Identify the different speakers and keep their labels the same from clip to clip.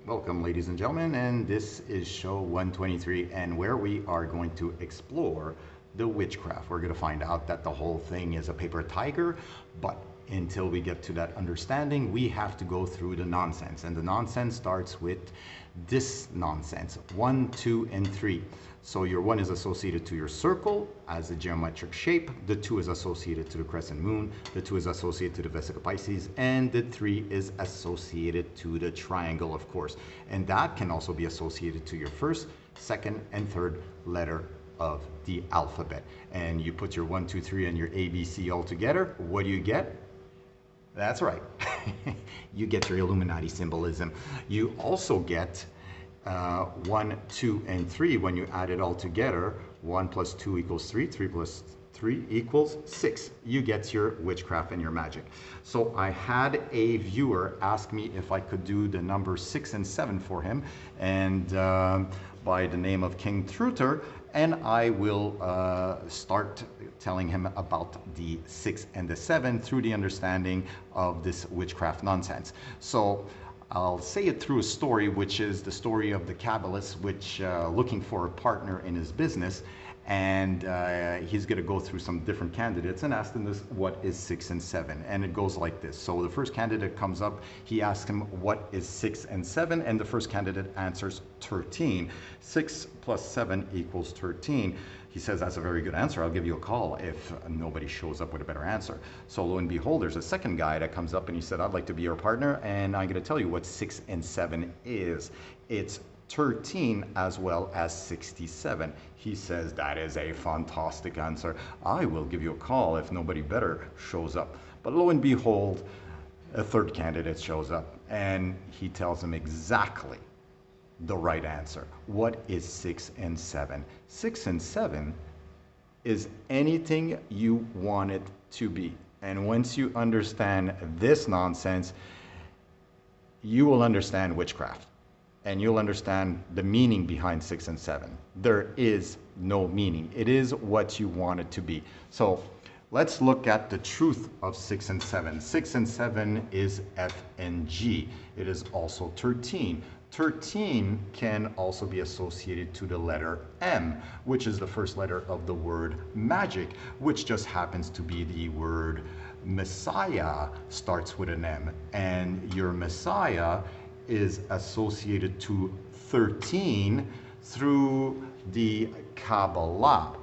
Speaker 1: Welcome, ladies and gentlemen, and this is show 123, and where we are going to explore the witchcraft. We're going to find out that the whole thing is a paper tiger, but until we get to that understanding, we have to go through the nonsense, and the nonsense starts with this nonsense: 1, 2, and 3. So your 1 is associated to your circle as a geometric shape, the 2 is associated to the crescent moon, the 2 is associated to the vesica Pisces, and the 3 is associated to the triangle, of course. And that can also be associated to your first, second, and third letter of the alphabet. And you put your 1, 2, 3 and your ABC all together, what do you get? That's right. You get your Illuminati symbolism. You also get 1, 2, and 3. When you add it all together, 1 plus 2 equals 3, 3 plus 3 equals 6. You get your witchcraft and your magic. So I had a viewer ask me if I could do the number 6 and 7 for him, and by the name of King Truter, and I will start telling him about the 6 and the 7 through the understanding of this witchcraft nonsense. So I'll say it through a story, which is the story of the Kabbalist, which looking for a partner in his business, and he's going to go through some different candidates and ask them this: what is 6 and 7? And it goes like this. So the first candidate comes up, he asks him what is 6 and 7, and the first candidate answers 13. 6 plus 7 equals 13. He says, that's a very good answer, I'll give you a call if nobody shows up with a better answer. So lo and behold, there's a second guy that comes up and he said, I'd like to be your partner, and I'm going to tell you what 6 and 7 is. It's 13 as well as 67. He says, that is a fantastic answer. I will give you a call if nobody better shows up. But lo and behold, a third candidate shows up and he tells him exactly the right answer. What is 6 and 7? 6 and 7 is anything you want it to be. And once you understand this nonsense, you will understand witchcraft. And you'll understand the meaning behind 6 and 7. There is no meaning. It is what you want it to be. So let's look at the truth of 6 and 7. 6 and 7 is F and G. It is also 13. 13 can also be associated to the letter M, which is the first letter of the word magic, which just happens to be the word Messiah, starts with an M. And your Messiah is associated to 13 through the Kabbalah.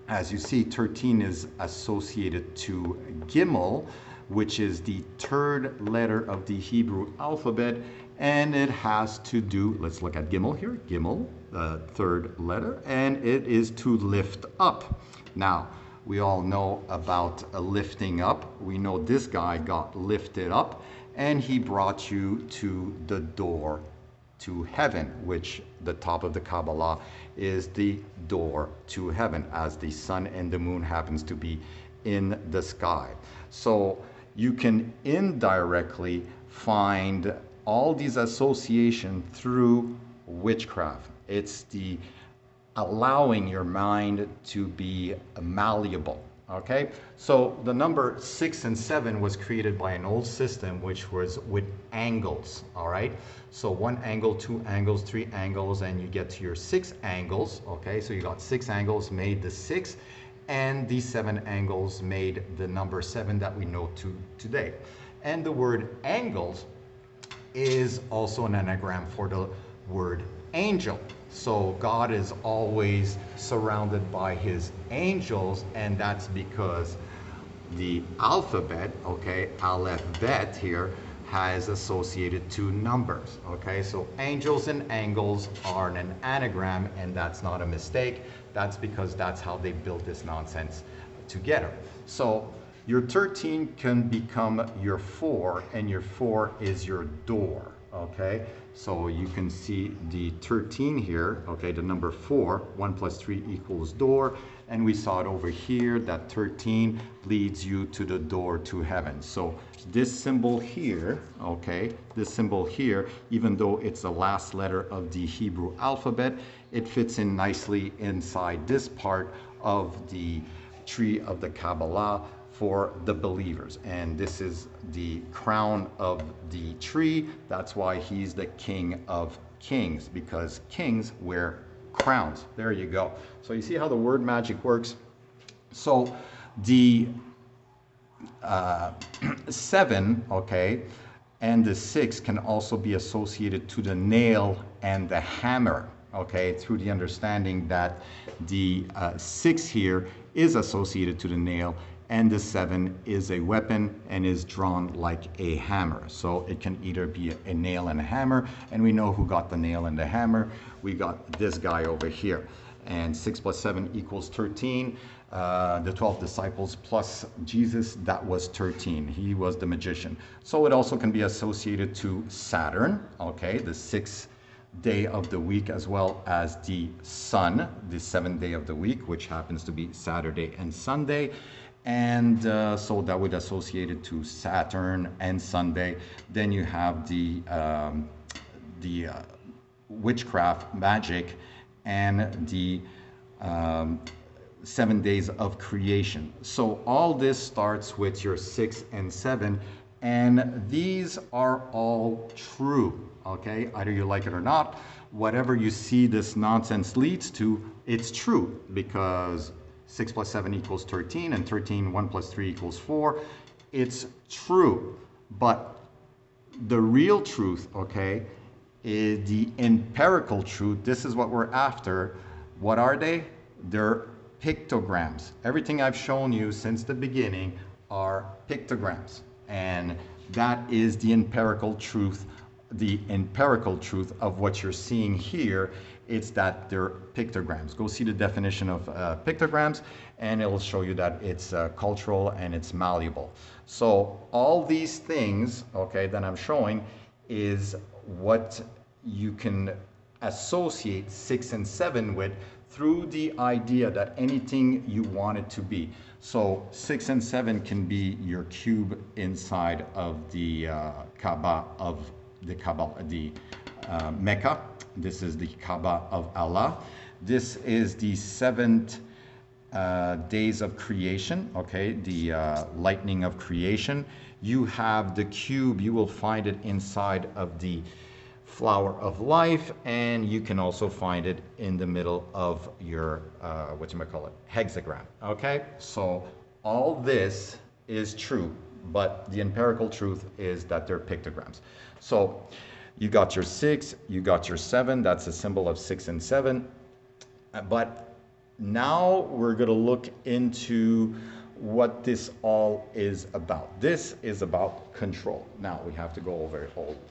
Speaker 1: As you see, 13 is associated to Gimel, which is the third letter of the Hebrew alphabet, and it has to do, let's look at Gimel here, Gimel, the third letter, and it is to lift up. Now, we all know about lifting up. We know this guy got lifted up, and he brought you to the door to heaven, which the top of the Kabbalah is the door to heaven, as the sun and the moon happens to be in the sky. So you can indirectly find all these associations through witchcraft. It's the allowing your mind to be malleable. Okay, so the number 6 and 7 was created by an old system which was with angles. All right, so 1 angle, 2 angles, 3 angles, and you get to your 6 angles. Okay, so you got 6 angles made the 6, and these 7 angles made the number 7 that we know today. And the word angles is also an anagram for the word angel. So God is always surrounded by his angels, and that's because the alphabet, okay, Aleph Bet here, has associated to numbers. Okay, so angels and angles are an anagram, and that's not a mistake. That's because that's how they built this nonsense together. So your 13 can become your 4, and your 4 is your door. Okay, so you can see the 13 here, okay, the number 4, 1 plus 3 equals door, and we saw it over here that 13 leads you to the door to heaven. So this symbol here, okay, this symbol here, even though it's the last letter of the Hebrew alphabet, it fits in nicely inside this part of the tree of the Kabbalah for the believers. And this is the crown of the tree. That's why he's the King of Kings, because kings wear crowns. There you go. So you see how the word magic works? So the 7, okay, and the 6 can also be associated to the nail and the hammer, okay, through the understanding that the 6 here is associated to the nail, and the 7 is a weapon and is drawn like a hammer. So it can either be a nail and a hammer, and we know who got the nail and the hammer. We got this guy over here. And 6 plus 7 equals 13. The 12 disciples plus Jesus, that was 13. He was the magician. So it also can be associated to Saturn, okay, the 6th day of the week, as well as the sun, the 7th day of the week, which happens to be Saturday and Sunday. And so that would associate it to Saturn and Sunday. Then you have the witchcraft, magic, and the 7 days of creation. So all this starts with your 6 and 7, and these are all true, okay? Either you like it or not, whatever you see this nonsense leads to, it's true, because 6 plus 7 equals 13, and 13, 1 plus 3 equals 4. It's true, but the real truth, okay, is the empirical truth. This is what we're after. What are they? They're pictograms. Everything I've shown you since the beginning are pictograms. And that is the empirical truth. The empirical truth of what you're seeing here, it's that they're pictograms. Go see the definition of pictograms, and it'll show you that it's cultural and it's malleable. So all these things, okay, that I'm showing is what you can associate 6 and 7 with through the idea that anything you want it to be. So 6 and 7 can be your cube inside of the Kaaba of the Mecca. This is the Kaaba of Allah. This is the 7th days of creation, okay, the lightning of creation. You have the cube, you will find it inside of the flower of life, and you can also find it in the middle of your hexagram, okay? So all this is true, but the empirical truth is that they're pictograms. So you got your 6, you got your 7, that's a symbol of 6 and 7, but now we're going to look into what this all is about. This is about control. Now we have to go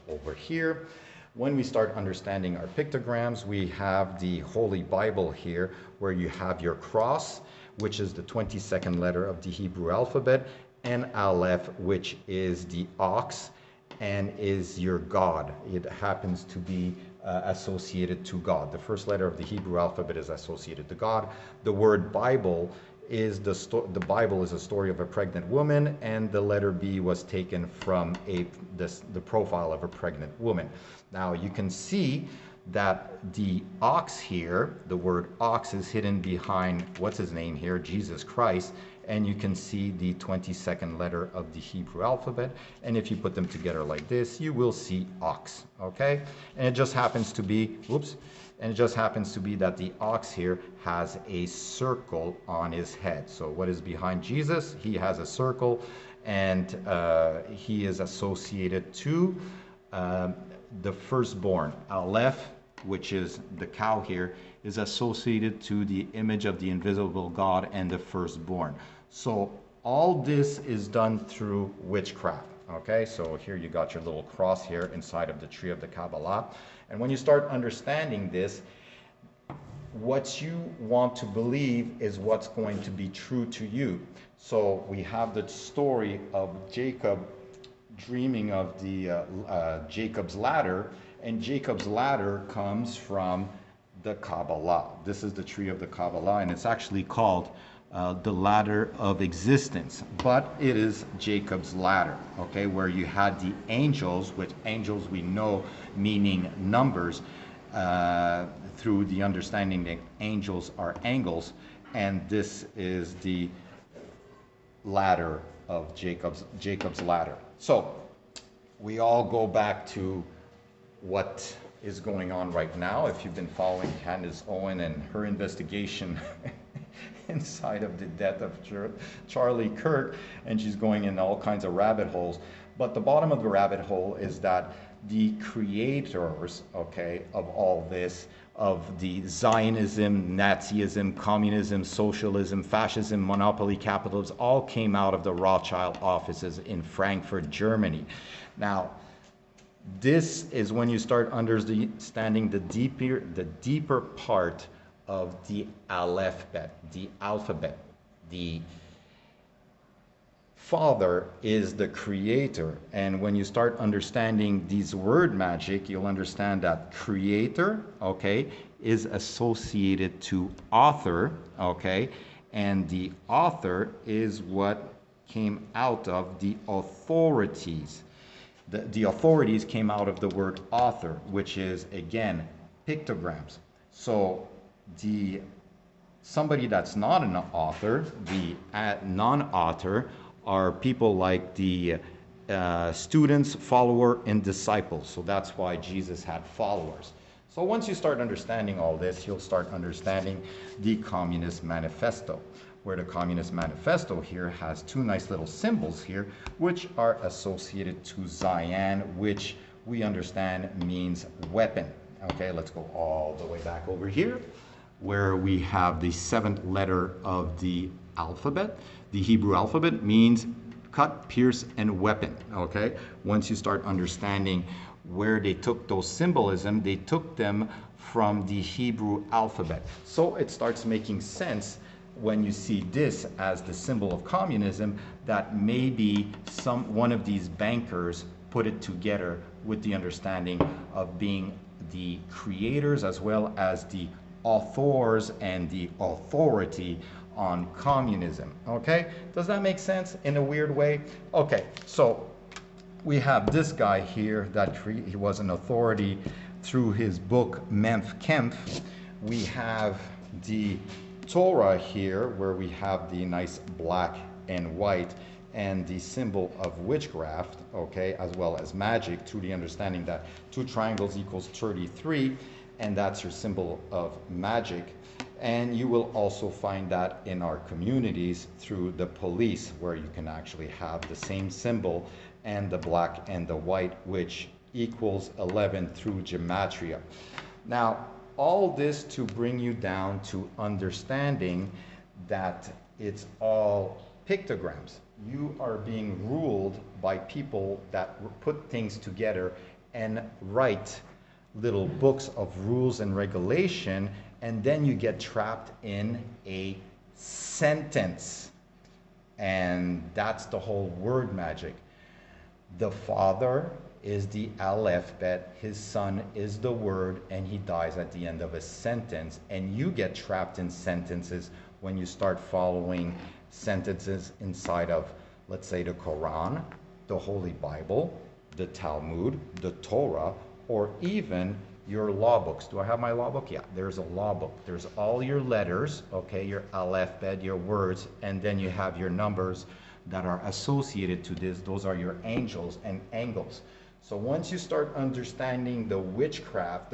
Speaker 1: over here. When we start understanding our pictograms, we have the Holy Bible here, where you have your cross, which is the 22nd letter of the Hebrew alphabet, and Aleph, which is the ox and is your God. It happens to be associated to God. The first letter of the Hebrew alphabet is associated to God. The word Bible is the Bible is a story of a pregnant woman, and the letter B was taken from the profile of a pregnant woman. Now you can see that the ox here, the word ox, is hidden behind, what's his name here, Jesus Christ, and you can see the 22nd letter of the Hebrew alphabet, and if you put them together like this, you will see ox, okay? And it just happens to be, and it just happens to be that the ox here has a circle on his head. So what is behind Jesus? He has a circle, and he is associated to the firstborn. Aleph, which is the cow here, is associated to the image of the invisible God and the firstborn. So all this is done through witchcraft. Okay, so here you got your little cross here inside of the tree of the Kabbalah. And when you start understanding this, what you want to believe is what's going to be true to you. So we have the story of Jacob dreaming of the Jacob's ladder, and Jacob's ladder comes from the Kabbalah. This is the tree of the Kabbalah, and it's actually called the ladder of existence, but it is Jacob's ladder, okay, where you had the angels, which angels we know meaning numbers, through the understanding that angels are angles, and this is the ladder of Jacob's ladder. So we all go back to what is going on right now. If you've been following Candace Owen and her investigation inside of the death of Charlie Kirk, and she's going in all kinds of rabbit holes. But the bottom of the rabbit hole is that the creators, okay, of all this, of the Zionism, Nazism, communism, socialism, fascism, monopoly capitalism, all came out of the Rothschild offices in Frankfurt, Germany. Now, this is when you start understanding the deeper part of the alphabet, the alphabet. The Father is the creator, and when you start understanding these word magic, you'll understand that creator, okay, is associated to author, okay, and the author is what came out of the authorities. The authorities came out of the word author, which is, again, pictograms. So somebody that's not an author, the non-author, are people like the students, follower, and disciples. So that's why Jesus had followers. So once you start understanding all this, you'll start understanding the Communist Manifesto, where the Communist Manifesto here has two nice little symbols here, which are associated to Zion, which we understand means weapon. Okay, let's go all the way back over here, where we have the 7th letter of the alphabet. The Hebrew alphabet means cut, pierce, and weapon. Okay, once you start understanding where they took those symbolism, they took them from the Hebrew alphabet. So it starts making sense when you see this as the symbol of communism, that maybe one of these bankers put it together with the understanding of being the creators as well as the authors and the authority on communism. Okay, does that make sense in a weird way? Okay, so we have this guy here that he was an authority through his book Memph Kempf. We have the Torah here, where we have the nice black and white and the symbol of witchcraft, okay, as well as magic, through the understanding that 2 triangles equals 33, and that's your symbol of magic. And you will also find that in our communities through the police, where you can actually have the same symbol and the black and the white, which equals 11 through gematria. Now, all this to bring you down to understanding that it's all pictograms. You are being ruled by people that put things together and write little books of rules and regulation, and then you get trapped in a sentence. And that's the whole word magic. The Father is the alphabet, his Son is the word, and he dies at the end of a sentence. And you get trapped in sentences when you start following sentences inside of, let's say, the Quran, the Holy Bible, the Talmud, the Torah, or even your law books. Do I have my law book? Yeah, there's a law book. There's all your letters, okay, your alphabet, your words, and then you have your numbers that are associated to this. Those are your angels and angles. So once you start understanding the witchcraft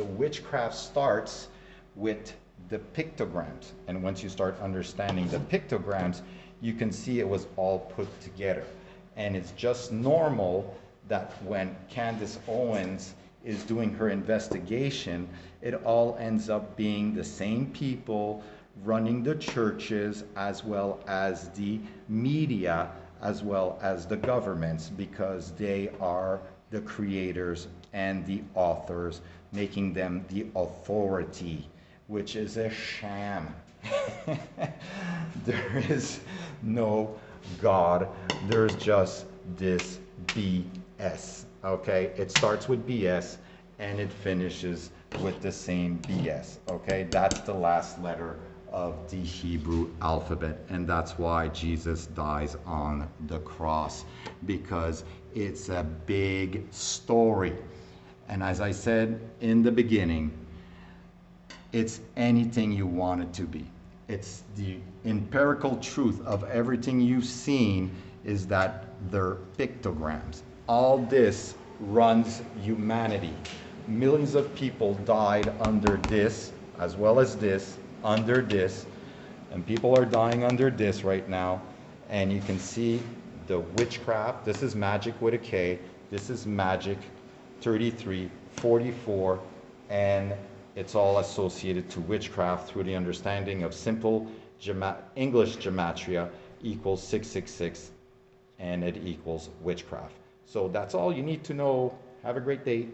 Speaker 1: starts with the pictograms. And once you start understanding the pictograms, you can see it was all put together. And it's just normal that when Candace Owens is doing her investigation, it all ends up being the same people running the churches, as well as the media, as well as the governments, because they are the creators and the authors, making them the authority, which is a sham. There is no God. There's just this BS. Okay, it starts with BS and it finishes with the same BS. Okay, that's the last letter of the Hebrew alphabet, and that's why Jesus dies on the cross, because it's a big story. And as I said in the beginning, it's anything you want it to be. It's the empirical truth of everything you've seen is that they're pictograms. All this runs humanity. Millions of people died under this, as well as this, under this, and people are dying under this right now. And you can see the witchcraft. This is magic with a K. This is magic 33, 44, and it's all associated to witchcraft through the understanding of simple English gematria equals 666, and it equals witchcraft. So that's all you need to know. Have a great day.